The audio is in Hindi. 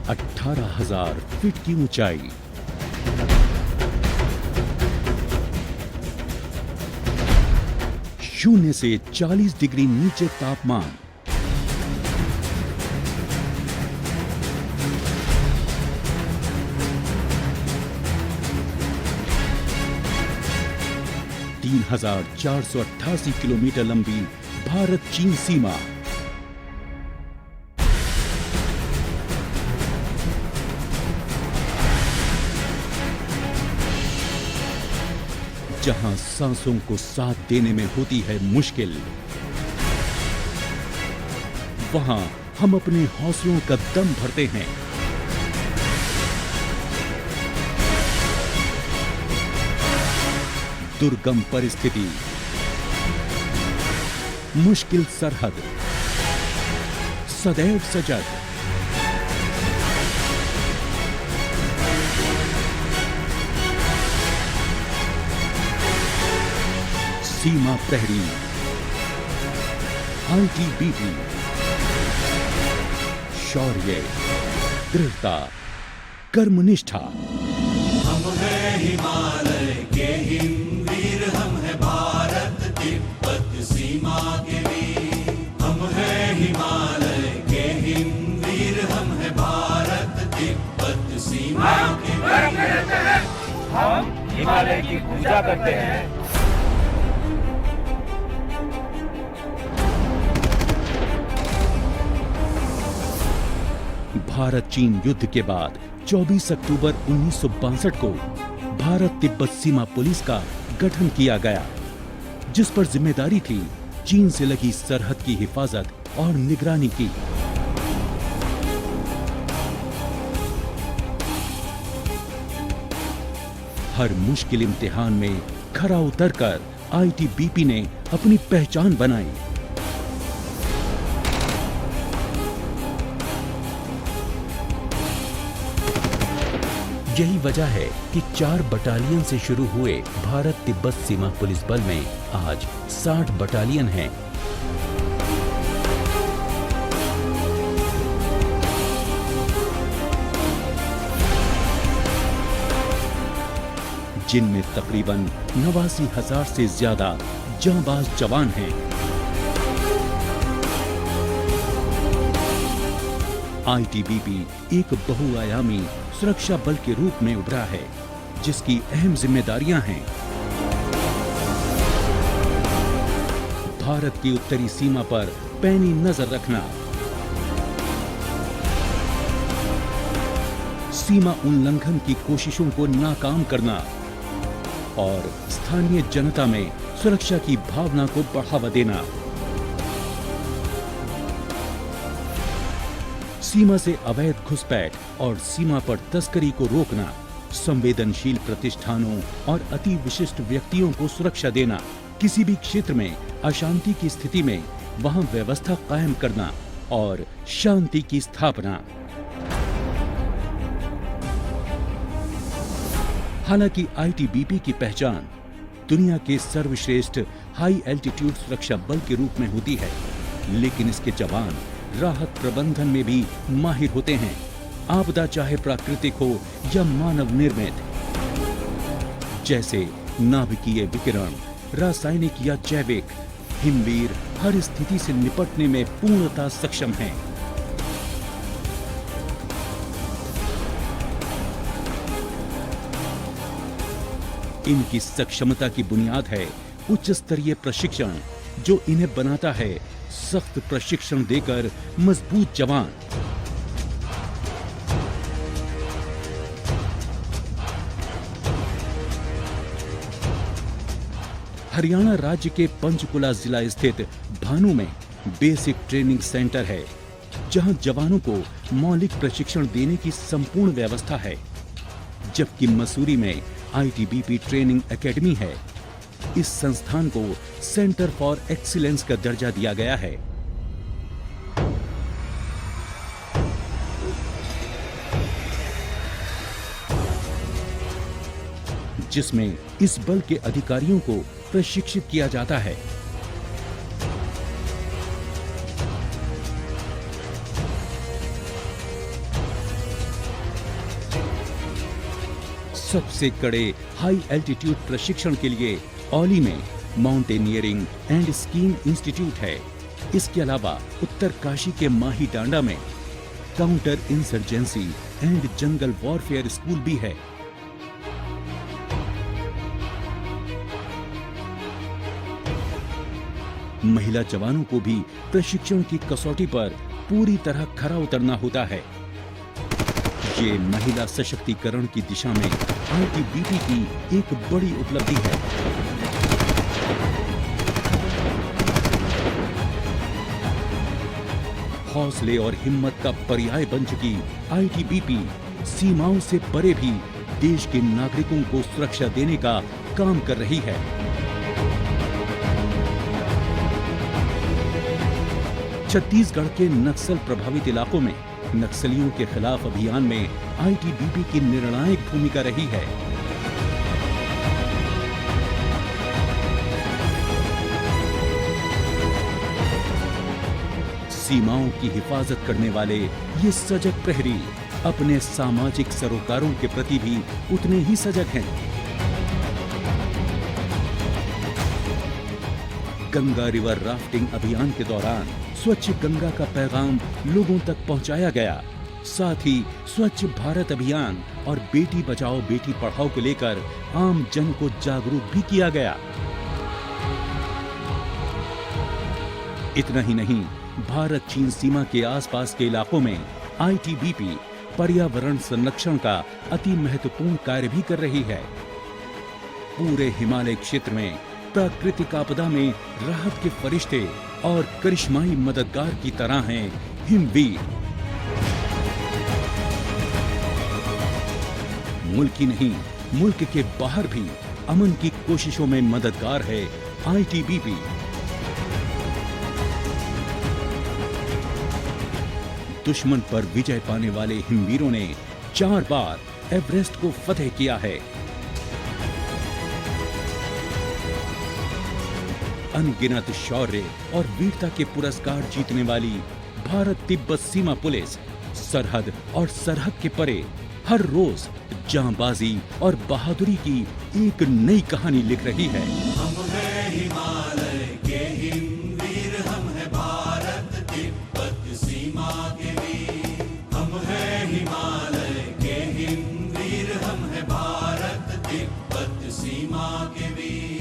18,000 फीट की ऊंचाई, शून्य से 40 डिग्री नीचे तापमान, तीन 3,488 किलोमीटर लंबी भारत चीन सीमा, जहां सांसों को साथ देने में होती है मुश्किल, वहां हम अपने हौसलों का दम भरते हैं। दुर्गम परिस्थिति, मुश्किल सरहद, सदैव सजग, सीमा प्रहरी, आईटीबीपी, शौर्य, दृढ़ता, कर्मनिष्ठा। हम हैं हिमालय के हिमवीर, हम हैं भारत तिब्बत सीमा के वीर। हम हैं हिमालय के हिमवीर, हम हैं भारत तिब्बत सीमा के वीर। हम हिमालय की पूजा करते हैं। भारत चीन युद्ध के बाद 24 अक्टूबर 1962 को भारत तिब्बत सीमा पुलिस का गठन किया गया, जिस पर जिम्मेदारी थी चीन से लगी सरहद की हिफाजत और निगरानी की। हर मुश्किल इम्तिहान में खरा उतरकर आईटीबीपी ने अपनी पहचान बनाई। यही वजह है कि 4 बटालियन से शुरू हुए भारत तिब्बत सीमा पुलिस बल में आज 60 बटालियन हैं। जिनमें तकरीबन 89,000 से ज्यादा जांबाज जवान हैं। आईटीबीपी एक बहुआयामी सुरक्षा बल के रूप में उभरा है, जिसकी अहम जिम्मेदारियां हैं भारत की उत्तरी सीमा पर पैनी नजर रखना, सीमा उल्लंघन की कोशिशों को नाकाम करना और स्थानीय जनता में सुरक्षा की भावना को बढ़ावा देना, सीमा से अवैध घुसपैठ और सीमा पर तस्करी को रोकना, संवेदनशील प्रतिष्ठानों और अति विशिष्ट व्यक्तियों को सुरक्षा देना, किसी भी क्षेत्र में अशांति की स्थिति में वहां व्यवस्था कायम करना और शांति की स्थापना। हालांकि आईटीबीपी की पहचान दुनिया के सर्वश्रेष्ठ हाई एल्टीट्यूड सुरक्षा बल के रूप में होती है, लेकिन इसके जवान राहत प्रबंधन में भी माहिर होते हैं, आपदा चाहे प्राकृतिक हो या मानव निर्मित। जैसे नाभिकीय विकिरण, रासायनिक या जैविक, हिमवीर हर स्थिति से निपटने में पूर्णतः सक्षम हैं। इनकी सक्षमता की बुनियाद है उच्च स्तरीय प्रशिक्षण, जो इन्हें बनाता है सख्त प्रशिक्षण देकर मजबूत जवान। हरियाणा राज्य के पंचकुला जिला स्थित भानु में बेसिक ट्रेनिंग सेंटर है, जहां जवानों को मौलिक प्रशिक्षण देने की संपूर्ण व्यवस्था है, जबकि मसूरी में आईटीबीपी ट्रेनिंग एकेडमी है। इस संस्थान को सेंटर फॉर एक्सीलेंस का दर्जा दिया गया है। जिसमें इस बल के अधिकारियों को प्रशिक्षित किया जाता है। सबसे कड़े हाई एल्टीट्यूड प्रशिक्षण के लिए औली में माउंटेनियरिंग एंड स्कीइंग इंस्टीट्यूट है। इसके अलावा उत्तरकाशी के माही टांडा में counter insurgency and jungle warfare school भी है। महिला जवानों को भी प्रशिक्षण की कसौटी पर पूरी तरह खरा उतरना होता है। ये महिला सशक्तिकरण की दिशा में आईटीबीपी की एक बड़ी उपलब्धि है। हौसले और हिम्मत का पर्याय बन चुकी आईटीबीपी सीमाओं से परे भी देश के नागरिकों को सुरक्षा देने का काम कर रही है। छत्तीसगढ़ के नक्सल प्रभावित इलाकों में नक्सलियों के खिलाफ अभियान में आईटीबीपी की निर्णायक भूमिका रही है। सीमाओं की हिफाजत करने वाले ये सजग प्रहरी अपने सामाजिक सरोकारों के प्रति भी उतने ही सजग हैं। गंगा रिवर राफ्टिंग अभियान के दौरान स्वच्छ गंगा का पैगाम लोगों तक पहुंचाया गया। साथ ही स्वच्छ भारत अभियान और बेटी बचाओ बेटी पढ़ाओ को लेकर आम जन को जागरूक भी किया गया। इतना ही नहीं, भारत चीन सीमा के आसपास के इलाकों में आईटीबीपी पर्यावरण संरक्षण का अति महत्वपूर्ण कार्य भी कर रही है। पूरे हिमालय क्षेत्र में प्राकृतिक आपदा में राहत के फरिश्ते और करिश्माई मददगार की तरह हैं हिमवीर। मुल्क ही नहीं, मुल्क के बाहर भी अमन की कोशिशों में मददगार है आईटीबीपी। दुश्मन पर विजय पाने वाले हिमवीरों ने 4 बार एवरेस्ट को फतेह किया है। अनगिनत शौर्य और वीरता के पुरस्कार जीतने वाली भारत तिब्बत सीमा पुलिस सरहद और सरहद के परे हर रोज जांबाजी और बहादुरी की एक नई कहानी लिख रही है। हम हैं हिमालय के हिमवीर, हम हैं भारत तिब्बत सीमा के वीर। हम हैं हिमालय के हिमवीर, हम हैं भारत तिब्बत सीमा के वीर।